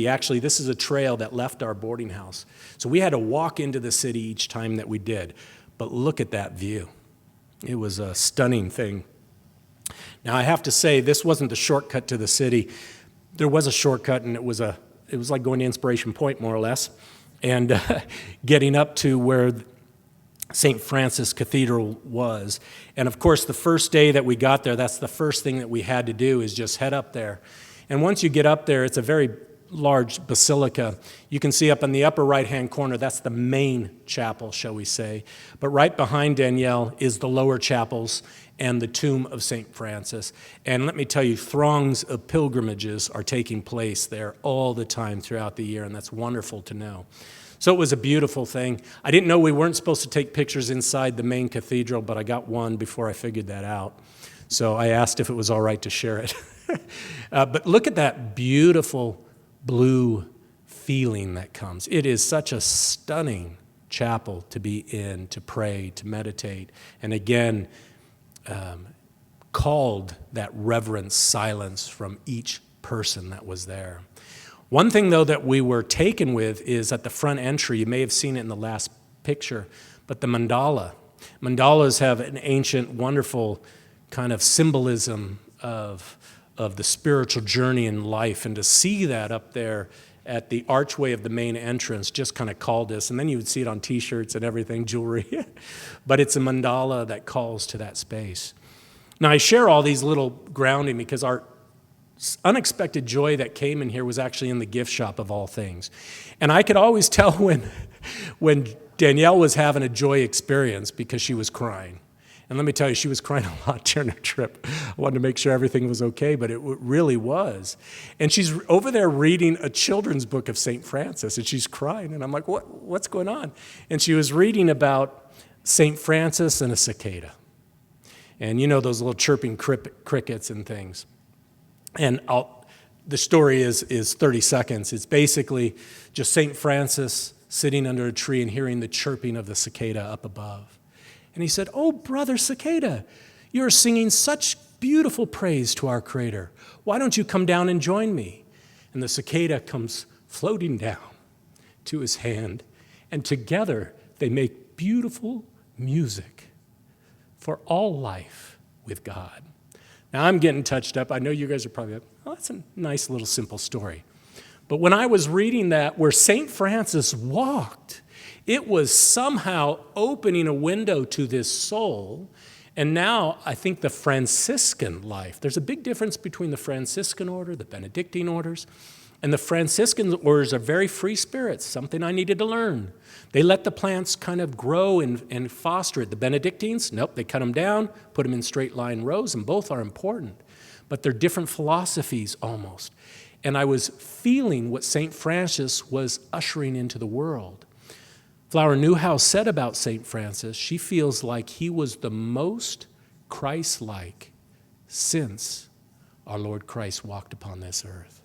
Actually, this is a trail that left our boarding house. So we had to walk into the city each time that we did. But look at that view. It was a stunning thing. Now, I have to say, this wasn't the shortcut to the city. There was a shortcut, and it was like going to Inspiration Point, more or less, and getting up to where St. Francis Cathedral was. And of course, the first day that we got there, that's the first thing that we had to do is just head up there. And once you get up there, it's a very large basilica. You can see up in the upper right-hand corner, that's the main chapel, shall we say. But right behind Danielle is the lower chapels and the tomb of St. Francis. And let me tell you, throngs of pilgrimages are taking place there all the time throughout the year, and that's wonderful to know. So it was a beautiful thing. I didn't know we weren't supposed to take pictures inside the main cathedral, but I got one before I figured that out. So I asked if it was all right to share it. But look at that beautiful blue feeling that comes. It is such a stunning chapel to be in, to pray, to meditate, and again, called that reverent silence from each person that was there. One thing, though, that we were taken with is at the front entry, you may have seen it in the last picture, but the mandala. Mandalas have an ancient, wonderful kind of symbolism of the spiritual journey in life, and to see that up there at the archway of the main entrance just kind of called us, and then you would see it on t-shirts and everything, jewelry, but it's a mandala that calls to that space. Now, I share all these little grounding because our unexpected joy that came in here was actually in the gift shop of all things. And I could always tell when Danielle was having a joy experience because she was crying. And let me tell you, she was crying a lot during her trip. I wanted to make sure everything was okay, but it really was. And she's over there reading a children's book of St. Francis, and she's crying. And I'm like, what's going on? And she was reading about St. Francis and a cicada. And you know those little chirping crickets and things. And the story is 30 seconds. It's basically just St. Francis sitting under a tree and hearing the chirping of the cicada up above. And he said, "Oh, brother cicada, you're singing such beautiful praise to our Creator. Why don't you come down and join me?" And the cicada comes floating down to his hand, and together they make beautiful music for all life with God. Now, I'm getting touched up. I know you guys are probably like, "Oh, that's a nice little simple story." But when I was reading that, where St. Francis walked, it was somehow opening a window to this soul. And now I think the Franciscan life, there's a big difference between the Franciscan order, the Benedictine orders, and the Franciscan orders are very free spirits, something I needed to learn. They let the plants kind of grow and foster it. The Benedictines, nope, they cut them down, put them in straight line rows, and both are important. But they're different philosophies almost. And I was feeling what St. Francis was ushering into the world. Flower Newhouse said about St. Francis, she feels like he was the most Christ-like since our Lord Christ walked upon this earth.